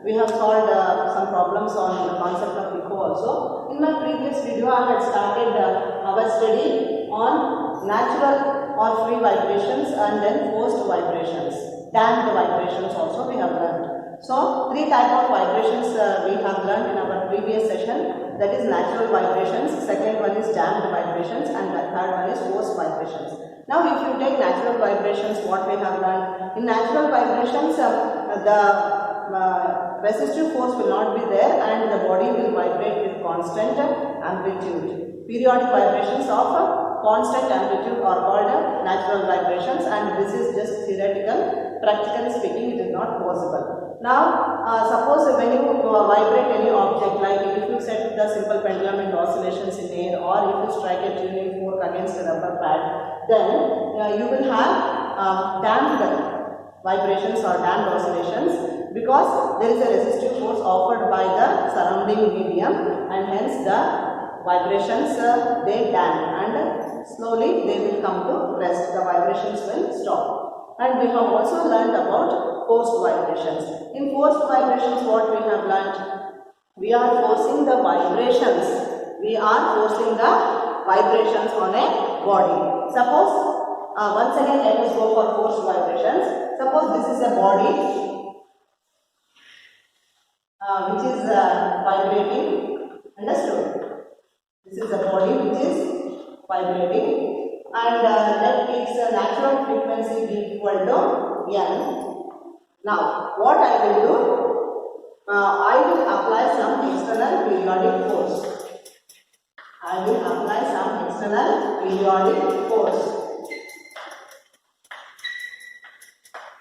we have solved some problems on the concept of echo also. In my previous video, I had started our study on natural or free vibrations and then forced vibrations. Damped vibrations also we have learned. So, three types of vibrations we have learned in our previous session. That is natural vibrations, second one is damped vibrations, and the third one is forced vibrations. Now, if you take natural vibrations, what we have learned? In natural vibrations, the resistive force will not be there and the body will vibrate with constant amplitude. Periodic vibrations of constant amplitude are called natural vibrations, and this is just theoretical. Practically speaking, it is not possible. Now, suppose when you vibrate any object, like if you set the simple pendulum into oscillations in air, or if you strike a tuning fork against a rubber pad, then you will have damped vibrations or damped oscillations, because there is a resistive force offered by the surrounding medium, and hence the vibrations they damp, and slowly they will come to rest. The vibrations will stop. And we have also learned about forced vibrations. In forced vibrations, what we have learned? We are forcing the vibrations. We are forcing the vibrations on a body. Suppose, once again let us go for forced vibrations. Suppose this is a body which is vibrating. Understood? This is a body which is vibrating. And let its natural frequency be equal to n. Now, what I will do? I will apply some external periodic force. I will apply some external periodic force.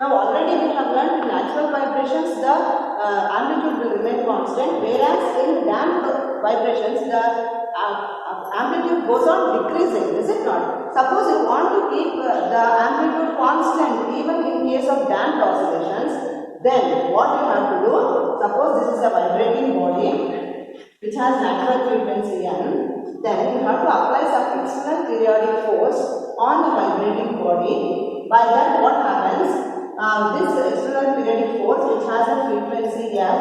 Now, already we have learned in natural vibrations the amplitude will remain constant, whereas in damped vibrations the amplitude goes on decreasing, is it not? Suppose you want to keep the amplitude constant even in case of damped oscillations, then what you have to do? Suppose this is a vibrating body which has natural frequency n, then you have to apply some external periodic force on the vibrating body. By that, what happens? This external periodic force which has a frequency f,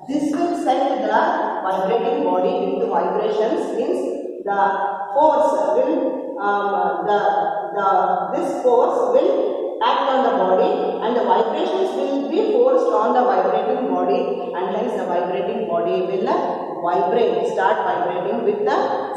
this will set the vibrating body into vibrations, means the force will this force will act on the body, and the vibrations will be forced on the vibrating body, and hence the vibrating body will start vibrating with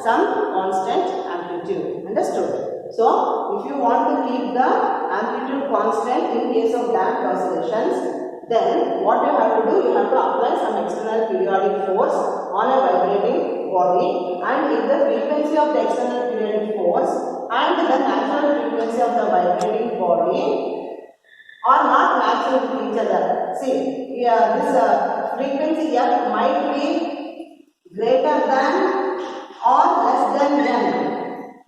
some constant amplitude. Understood? So, if you want to keep the amplitude constant in case of damped oscillations, then what you have to do? You have to apply some external periodic force on a vibrating body, and if the frequency of the external periodic force and the natural frequency of the vibrating body are not natural to each other. See, here this frequency f might be greater than or less than n.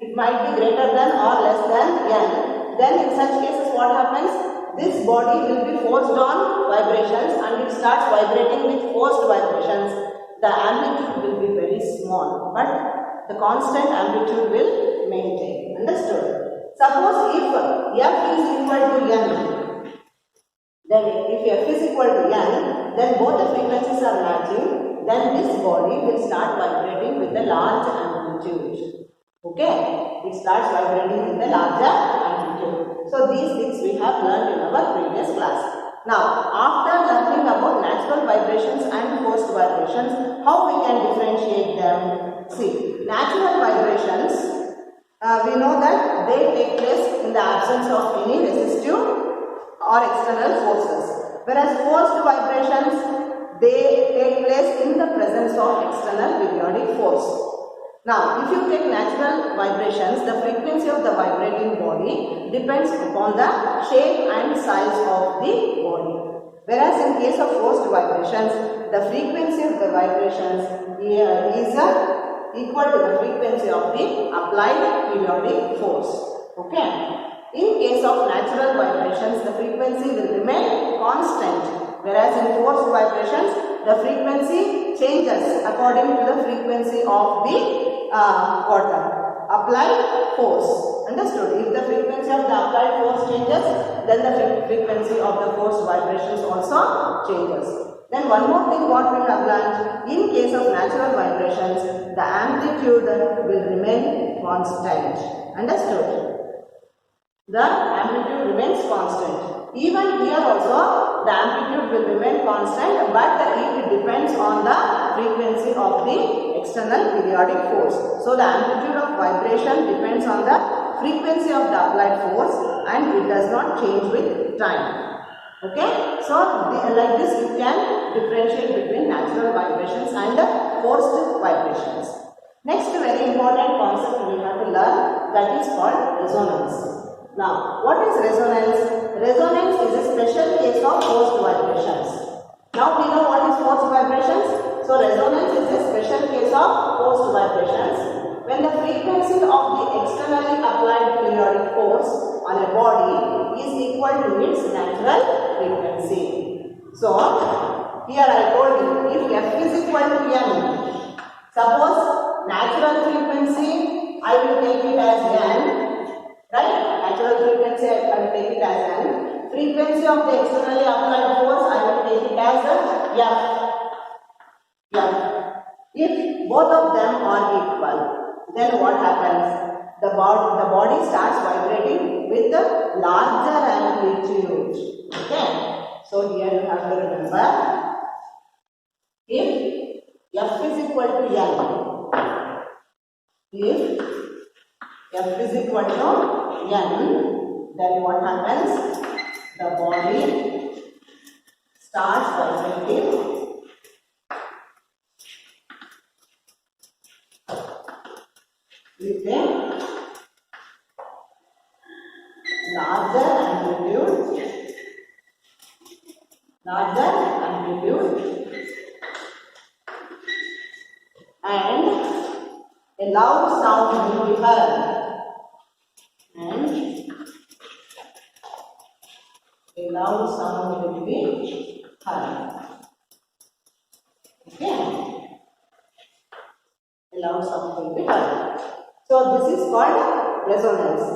It might be greater than or less than n. Then in such cases what happens? This body will be forced on vibrations and it starts vibrating with forced vibrations. The amplitude will be very small, but the constant amplitude will maintain. Understood? Suppose if f is equal to n, then if f is equal to n, then both the frequencies are matching, then this body will start vibrating with a large amplitude. Okay? It starts vibrating with a larger amplitude. So, these things we have learned in our previous class. Now, after learning about natural vibrations and forced vibrations, how we can differentiate them? See, natural vibrations, we know that they take place in the absence of any resistive or external forces. Whereas forced vibrations, they take place in the presence of external periodic force. Now, if you take natural vibrations, the frequency of the vibrating body depends upon the shape and size of the body. Whereas in case of forced vibrations, the frequency of the vibrations is equal to the frequency of the applied periodic force. Okay. In case of natural vibrations, the frequency will remain constant. Whereas in forced vibrations, the frequency changes according to the frequency of the applied force. Understood? If the frequency of the applied force changes, then the frequency of the forced vibrations also changes. Then one more thing what we have learned, in case of natural vibrations, the amplitude will remain constant. Understood? The amplitude remains constant. Even here also the amplitude will remain constant, but it depends on the frequency of the external periodic force. So the amplitude of vibration depends on the frequency of the applied force and it does not change with time. Okay, so like this you can differentiate between natural vibrations and forced vibrations. Next very important concept we have to learn, that is called resonance. Now, what is resonance? Resonance is a special case of forced vibrations. Now we know what is forced vibrations. So resonance is a special case of forced vibrations. When the frequency of the externally applied periodic force on a body is equal to its natural frequency. So, here I told you, if F is equal to N, suppose natural frequency, I will take it as N, right? Natural frequency, I will take it as N. Frequency of the externally applied force, I will take it as F. If both of them are equal, then what happens? The body starts vibrating with the larger amplitude. Okay. So here you have to remember, if F is equal to N, if F is equal to N, then what happens? The body starts vibrating with a larger amplitude and a loud sound will be heard. Okay. A loud sound will be heard. So this is called resonance.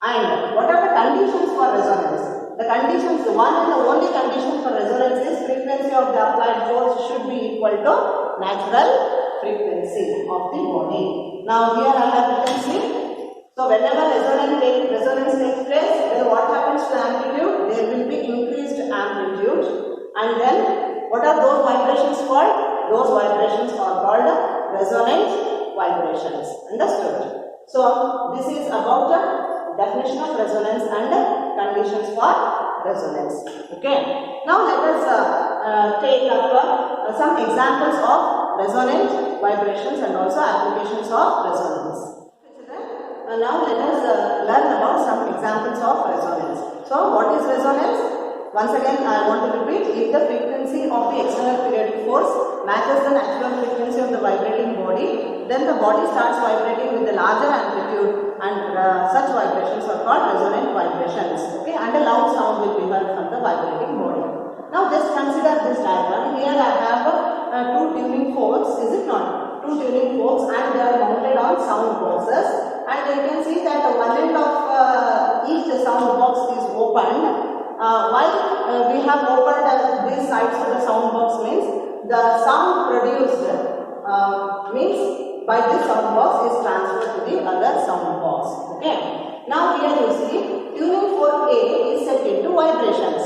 And what are the conditions for resonance? The conditions, the one and the only condition for resonance is frequency of the applied force should be equal to natural frequency of the body. Now here I have written see. So whenever resonance takes place, then what happens to the amplitude? There will be increased amplitude. And then what are those vibrations called? Those vibrations are called resonant vibrations. Understood? So this is about the definition of resonance and conditions for resonance. Okay. Now let us take up some examples of resonant vibrations and also applications of resonance. Now let us learn about some examples of resonance. So what is resonance? Once again I want to repeat, if the frequency of the external periodic force matches the natural frequency of the vibrating body, then the body starts vibrating with a larger amplitude and such vibrations are called resonant vibrations. Okay, and a loud sound will be heard from the vibrating body. Now just consider this diagram. Here I have two tuning forks, is it not? Two tuning forks and they are mounted on sound boxes, and you can see that one end of each sound box is opened. Why we have opened these sides of the sound box means the sound produced means by this sound box is transferred to the other sound box. Okay. Now here you see tuning fork A is set into vibrations.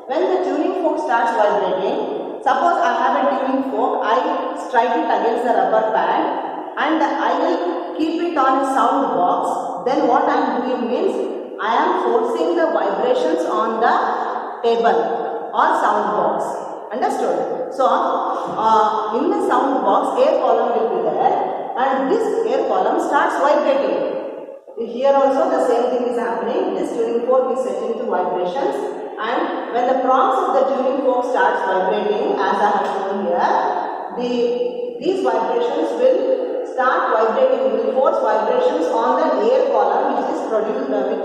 When the tuning fork starts vibrating, suppose I have a tuning fork, I strike it against the rubber pad and I will keep it on a sound box. Then what I am doing means I am forcing the vibrations on the table or sound box. Understood? So, in the sound box, air column will be there and this air column starts vibrating. Here also the same thing is happening. This tuning fork is set into vibrations, and when the prongs of the tuning fork starts vibrating, as I have shown here, these vibrations will start vibrating, will force vibrations on the air column which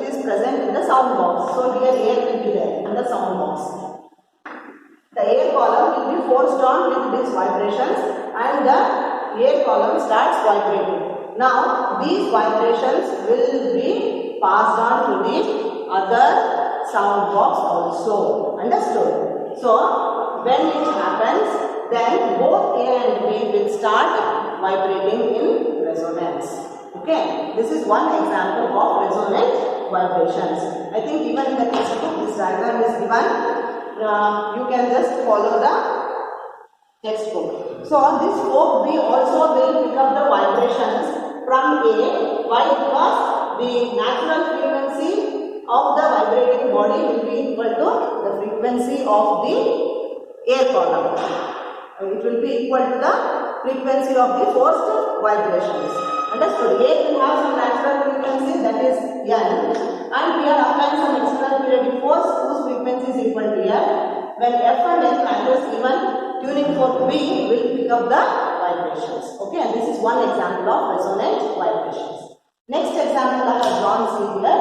is present in the sound box. So here air will be there in the sound box. The air column will be forced on with these vibrations and the air column starts vibrating. Now these vibrations will be passed on to the other sound box also. Understood? So when it happens, then both A and B will start vibrating in resonance. Okay, this is one example of resonant vibrations. I think even in the textbook this diagram is given. You can just follow the textbook. So this fork B also will pick up the vibrations from A. Why? Because the natural frequency of the vibrating body will be equal to the frequency of the air column. It will be equal to the frequency of the forced vibrations. Understood? A will have some natural frequency, that is N, and we are applying some external periodic force whose frequency is equal to F. When F and N matches, even tuning fork B will pick up the vibrations. Okay, and this is one example of resonant vibrations. Next example I have drawn here.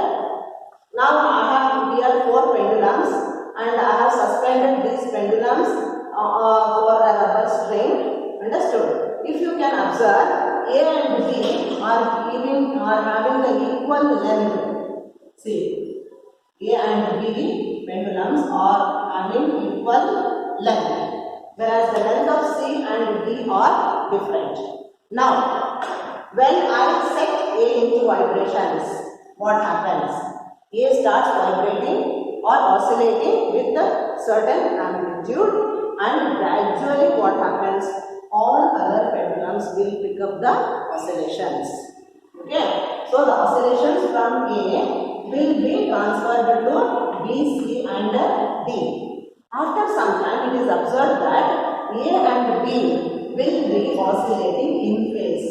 Now I have here 4 pendulums and I have suspended these pendulums for a rubber string. Understood? If you can observe, A and B are having the equal length. See, A and B pendulums are having equal length, whereas the length of C and D are different. Now, when I set A into vibrations, what happens? A starts vibrating or oscillating with a certain amplitude, and gradually what happens? All other pendulums will pick up the oscillations. Okay, so the oscillations from A will be transferred to B, C and D. After some time, it is observed that A and B will be oscillating in phase.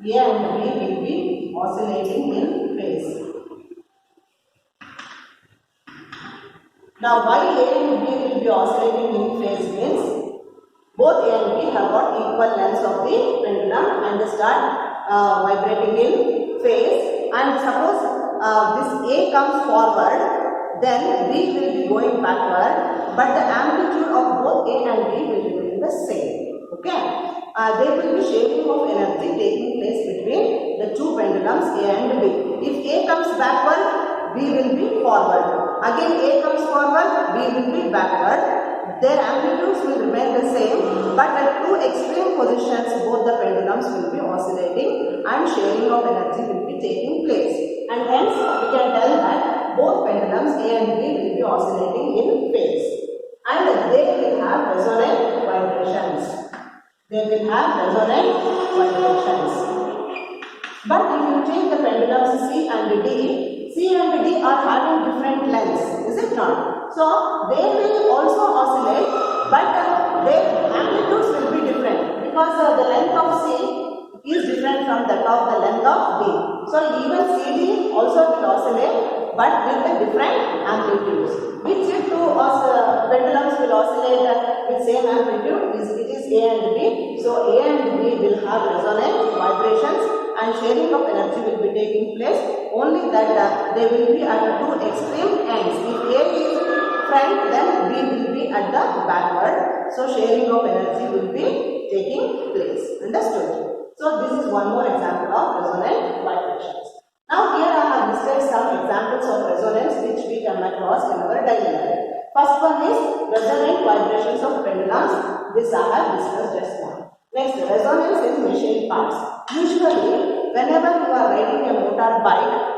A and B will be oscillating in phase. Now, why A and B will be oscillating in phase means both A and B have got equal lengths of the pendulum and they start vibrating in phase. And suppose this A comes forward, then B will be going backward, but the amplitude of both A and B will remain the same. Okay. There will be sharing of energy taking place between the two pendulums A and B. If A comes backward, B will be forward. Again A comes forward, B will be backward. Their amplitudes will remain the same, but at two extreme positions both the pendulums will be oscillating and sharing of energy will be taking place. And hence we can tell that both pendulums A and B will be oscillating in phase. And they will have resonant vibrations. They will have resonant vibrations. But if you take the pendulums C and D are having different lengths, is it not? So they will also oscillate, but their amplitudes will be different because the length of C is different from that of the length of D. So even CD also will oscillate, but with the different amplitudes. Which two pendulums will oscillate with same amplitude? It is A and B. So A and B will have resonant vibrations and sharing of energy will be taking place. Only that they will be at two extreme ends. If A is front, then B will be at the backward. So sharing of energy will be taking place. Understood? So this is one more example of resonant vibrations. Now here I have listed some examples of resonance which we come across in our daily life. First one is resonant vibrations of pendulums. This I have discussed just now. Next, resonance in machine parts. Usually, whenever you are riding a motorbike,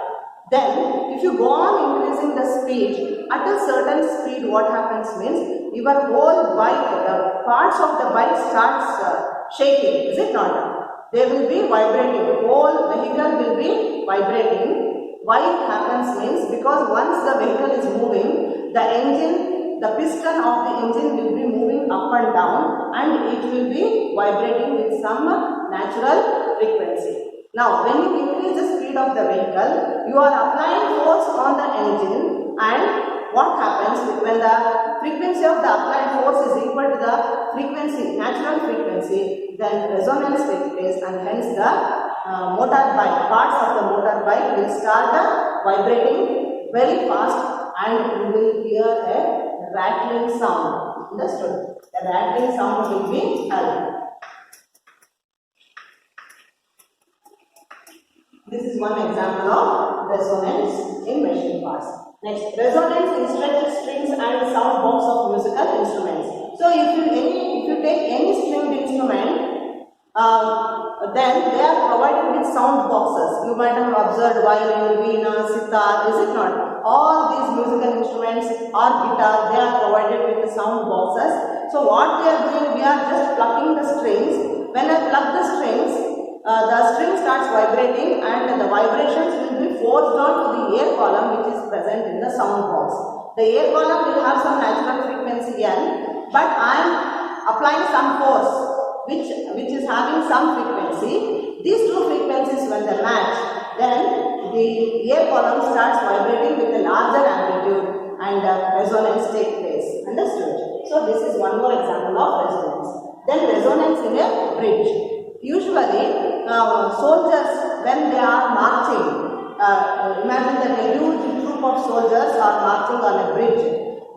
then if you go on increasing the speed, at a certain speed what happens means your whole bike, the parts of the bike starts shaking, is it not? They will be vibrating, the whole vehicle will be vibrating. Why it happens means because once the vehicle is moving, the engine, the piston of the engine will be moving up and down and it will be vibrating with some natural frequency. Now, when you increase the speed of the vehicle, you are applying force on the engine, and what happens when the frequency of the applied force is equal to the frequency, natural frequency, then resonance takes place and hence the motorbike, parts of the motorbike will start vibrating very fast and you will hear a rattling sound. Understood? The rattling sound will be heard. This is one example of resonance in machine parts. Next, resonance in stretched strings and sound box of musical instruments. So if you take any stringed instrument, then they are provided with sound boxes. You might have observed violin, veena, sitar, is it not? All these musical instruments or guitar, they are provided with the sound boxes. So what we are doing, we are just plucking the strings. When I pluck the string starts vibrating and the vibrations will be forced on to the air column which is present in the sound box. The air column will have some natural frequency N, but I am applying some force which is having some frequency. These two frequencies when they match, then the air column starts vibrating with a larger amplitude and resonance takes place. Understood? So this is one more example of resonance. Then resonance in a bridge. Usually soldiers, when they are marching, imagine that a huge troop of soldiers are marching on a bridge.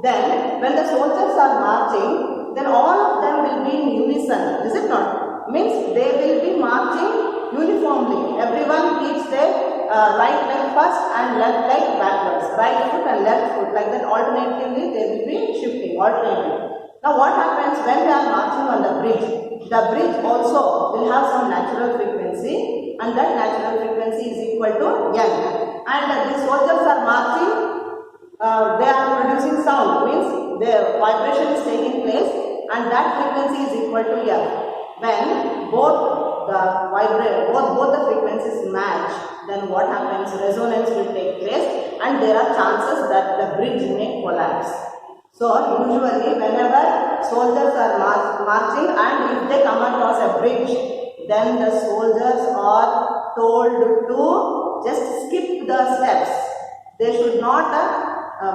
Then when the soldiers are marching, then all of them will be in unison, is it not? Means they will be marching uniformly. Everyone keeps their right leg first and left leg backwards. Right foot and left foot, like that alternatively they will be shifting, alternating. Now what happens when they are marching on the bridge? The bridge also will have some natural frequency and that natural frequency is equal to N. And the soldiers are marching, they are producing sound, means the vibration is taking place and that frequency is equal to F. When both the frequencies match, then what happens? Resonance will take place and there are chances that the bridge may collapse. So usually whenever soldiers are marching and if they come across a bridge, then the soldiers are told to just skip the steps. They should not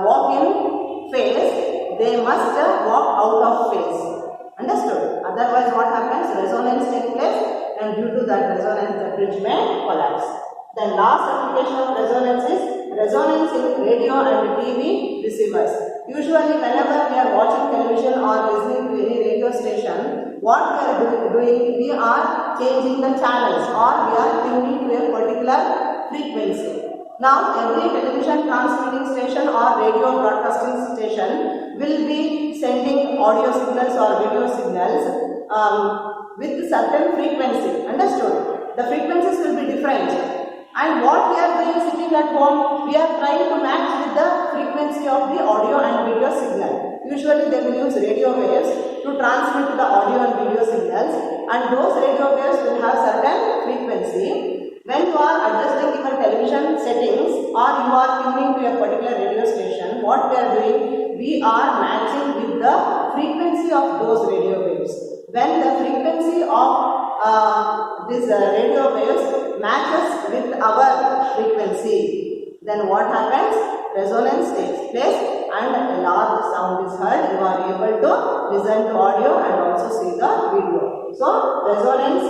walk in phase, they must walk out of phase. Understood? Otherwise what happens? Resonance takes place and due to that resonance the bridge may collapse. The last application of resonance is resonance in radio and TV receivers. Usually whenever we are watching television or listening to any radio station, what we are doing, we are changing the channels or we are tuning to a particular frequency. Now every television transmitting station or radio broadcasting station will be sending audio signals or video signals with certain frequency. Understood? The frequencies will be different. And what we are doing sitting at home, we are trying to match with the frequency of the audio and video signal. Usually they will use radio waves to transmit the audio and video signals and those radio waves will have certain frequency. When you are adjusting your television settings or you are tuning to a particular radio station, what we are doing, we are matching with the frequency of those radio waves. When the frequency of this radio waves matches with our frequency, then what happens? Resonance takes place and a large sound is heard. You are able to listen to audio and also see the video. So resonance,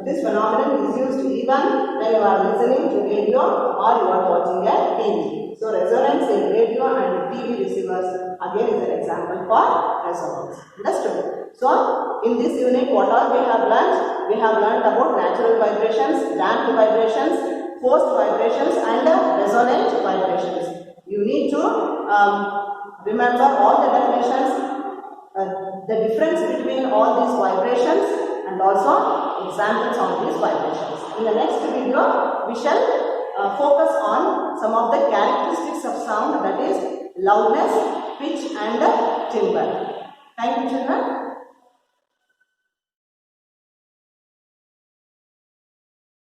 this phenomenon is used even when you are listening to radio or you are watching a TV. So resonance in radio and TV receivers again is an example for resonance. Understood? So in this unit what all we have learned? We have learned about natural vibrations, damped vibrations, forced vibrations and resonant vibrations. You need to remember all the definitions, the difference between all these vibrations and also examples of these vibrations. In the next video, we shall focus on some of the characteristics of sound, that is loudness, pitch and timbre. Thank you, children.